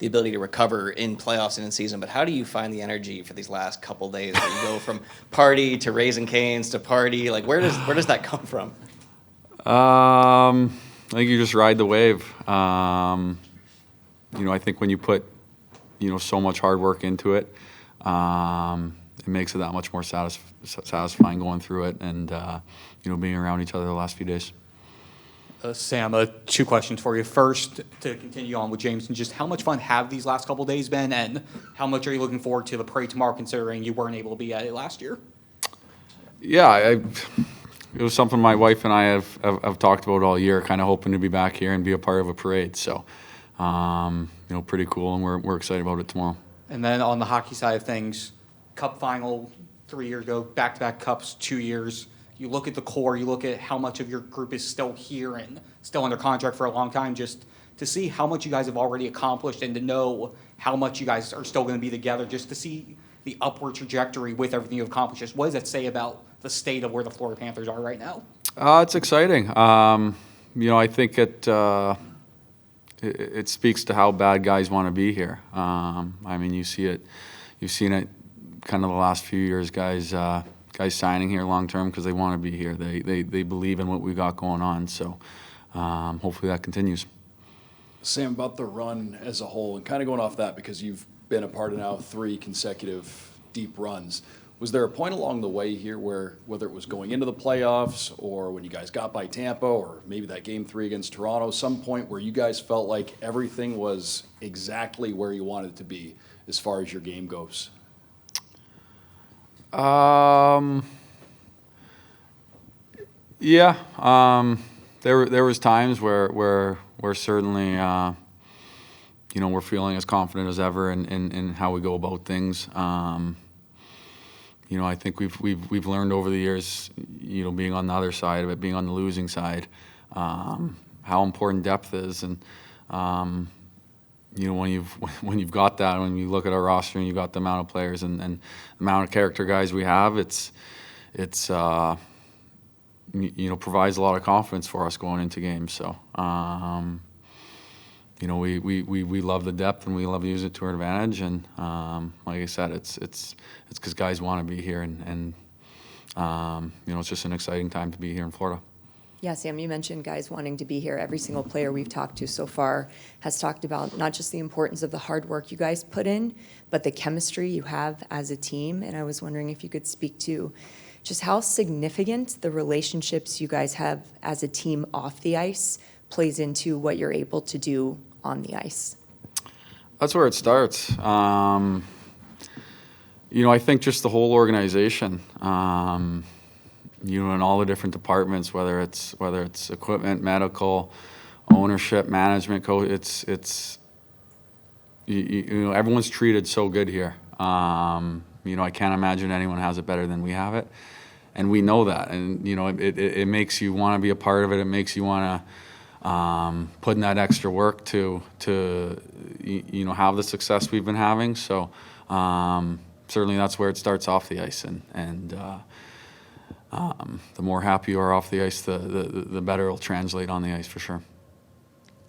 the ability to recover in playoffs and in season, but how do you find the energy for these last couple days where you go from party to Raising Cane's to party? Like, where does that come from? I think you just ride the wave. I think when you put, so much hard work into it, it makes it that much more satisfying going through it and, being around each other the last few days. Sam, 2 questions for you. First, to continue on with Jameson, just how much fun have these last couple days been, and how much are you looking forward to the parade tomorrow, considering you weren't able to be at it last year? Yeah, it was something my wife and I have talked about all year, kind of hoping to be back here and be a part of a parade. So, pretty cool, and we're excited about it tomorrow. And then on the hockey side of things, Cup final 3 years ago, back-to-back Cups 2 years. You look at the core, you look at how much of your group is still here and still under contract for a long time, just to see how much you guys have already accomplished and to know how much you guys are still going to be together, just to see the upward trajectory with everything you've accomplished. Just what does that say about the state of where the Florida Panthers are right now? It's exciting. I think it speaks to how bad guys want to be here. You see it. You've seen it kind of the last few years, guys signing here long term because they want to be here. They believe in what we got going on. So hopefully that continues. Sam, about the run as a whole, and kind of going off that because you've been a part of now 3 consecutive deep runs. Was there a point along the way here where, whether it was going into the playoffs or when you guys got by Tampa or maybe that Game 3 against Toronto, some point where you guys felt like everything was exactly where you wanted it to be as far as your game goes? Yeah. There was times where we're certainly we're feeling as confident as ever in how we go about things. I think we've learned over the years, being on the other side of it, being on the losing side, how important depth is, and when you've got that, when you look at our roster and you got the amount of players and the amount of character guys we have, it's provides a lot of confidence for us going into games. So we love the depth and we love to use it to our advantage. And like I said, it's because guys want to be here, and it's just an exciting time to be here in Florida. Yeah, Sam, you mentioned guys wanting to be here. Every single player we've talked to so far has talked about not just the importance of the hard work you guys put in, but the chemistry you have as a team. And I was wondering if you could speak to just how significant the relationships you guys have as a team off the ice plays into what you're able to do on the ice. That's where it starts. I think just the whole organization, in all the different departments, whether it's equipment, medical, ownership, management, it's everyone's treated so good here. I can't imagine anyone has it better than we have it, and we know that. And it makes you want to be a part of it. It makes you want to put in that extra work to have the success we've been having. So certainly that's where it starts off the ice, and the more happy you are off the ice, the better it'll translate on the ice for sure.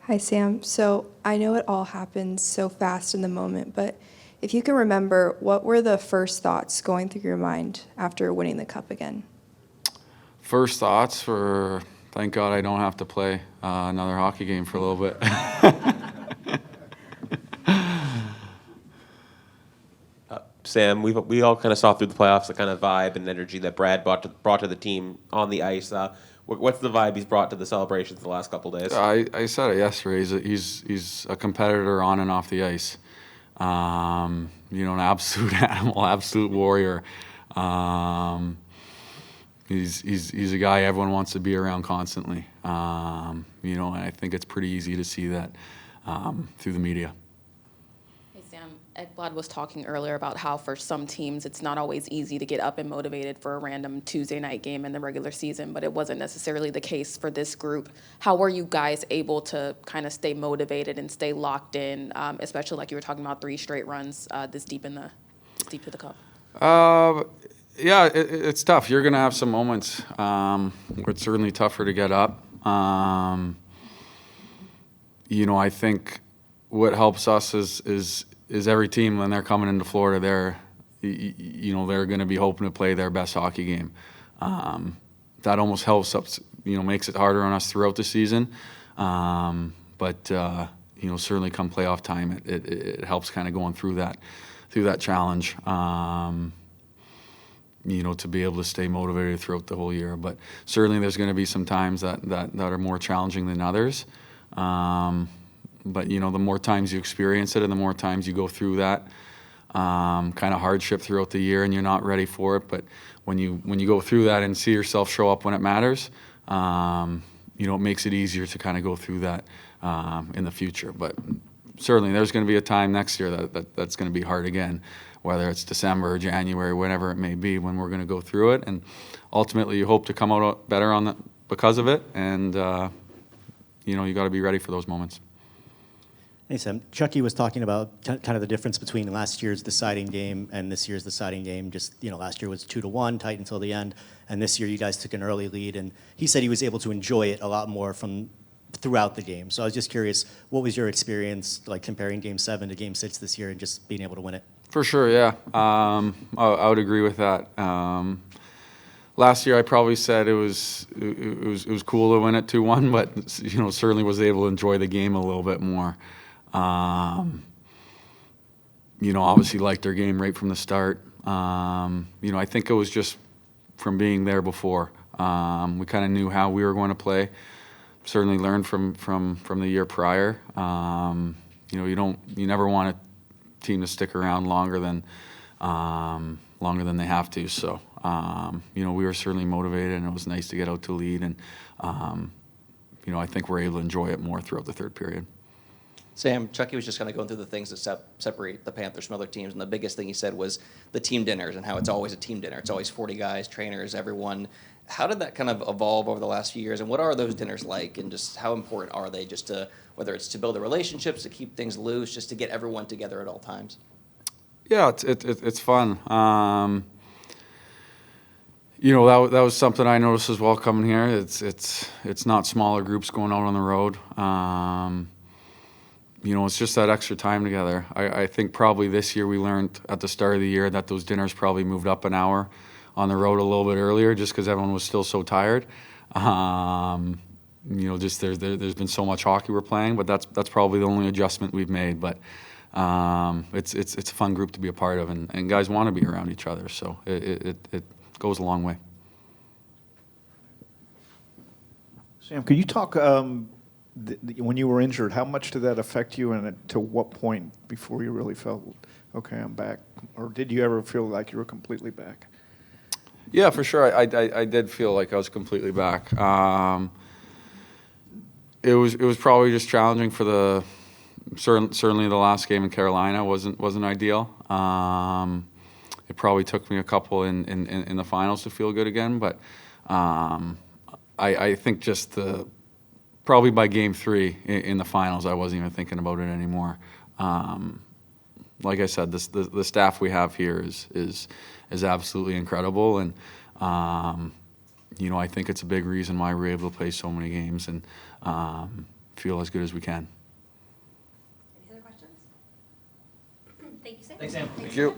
Hi, Sam. So I know it all happens so fast in the moment, but if you can remember, what were the first thoughts going through your mind after winning the Cup again? First thoughts were, thank God I don't have to play another hockey game for a little bit. Sam, we all kind of saw through the playoffs the kind of vibe and energy that Brad brought to the team on the ice. What's the vibe he's brought to the celebrations the last couple of days? I said it yesterday. He's a competitor on and off the ice. An absolute animal, absolute warrior. He's a guy everyone wants to be around constantly. And I think it's pretty easy to see that through the media. Ekblad was talking earlier about how for some teams it's not always easy to get up and motivated for a random Tuesday night game in the regular season, but it wasn't necessarily the case for this group. How were you guys able to kind of stay motivated and stay locked in, especially like you were talking about 3 straight runs this deep to the Cup? Yeah, it's tough. You're going to have some moments where it's certainly tougher to get up. I think what helps us is every team when they're coming into Florida, they're going to be hoping to play their best hockey game. That almost helps us, makes it harder on us throughout the season. But certainly come playoff time, it helps kind of going through that challenge. To be able to stay motivated throughout the whole year. But certainly there's going to be some times that are more challenging than others. But the more times you experience it and the more times you go through that kind of hardship throughout the year and you're not ready for it, but when you go through that and see yourself show up when it matters, it makes it easier to kind of go through that in the future. But certainly there's going to be a time next year that's going to be hard again, whether it's December or January, whenever it may be, when we're going to go through it. And ultimately you hope to come out better because of it. And, you got to be ready for those moments. Hey, Sam. Chucky was talking about kind of the difference between last year's deciding game and this year's deciding game. Just, last year was 2-1, tight until the end. And this year you guys took an early lead. And he said he was able to enjoy it a lot more throughout the game. So I was just curious, what was your experience like comparing Game 7 to Game 6 this year and just being able to win it? For sure, yeah. I would agree with that. Last year I probably said it was cool to win it 2-1, but certainly was able to enjoy the game a little bit more. Obviously liked their game right from the start. I think it was just from being there before. We kind of knew how we were going to play. Certainly learned from the year prior. You never want a team to stick around longer than they have to. So we were certainly motivated, and it was nice to get out to lead. And I think we're able to enjoy it more throughout the third period. Sam, Chucky was just kind of going through the things that separate the Panthers from other teams, and the biggest thing he said was the team dinners and how it's always a team dinner. It's always 40 guys, trainers, everyone. How did that kind of evolve over the last few years, and what are those dinners like, and just how important are they just to, whether it's to build the relationships, to keep things loose, just to get everyone together at all times? Yeah, it's fun. That was something I noticed as well coming here. It's not smaller groups going out on the road. It's just that extra time together. I think probably this year we learned at the start of the year that those dinners probably moved up an hour on the road a little bit earlier just because everyone was still so tired. Just there's been so much hockey we're playing, but that's probably the only adjustment we've made. But it's a fun group to be a part of, and guys want to be around each other, so it goes a long way. Sam, could you talk, when you were injured, how much did that affect you, and to what point before you really felt, okay, I'm back? Or did you ever feel like you were completely back? Yeah, for sure. I did feel like I was completely back. It was probably just challenging for certainly the last game in Carolina wasn't ideal. It probably took me a couple in the finals to feel good again, but I think just probably by Game 3 in the finals, I wasn't even thinking about it anymore. Like I said, the staff we have here is absolutely incredible, and I think it's a big reason why we're able to play so many games and feel as good as we can. Any other questions? Thank you, Sam. Thanks, Sam. Thank you.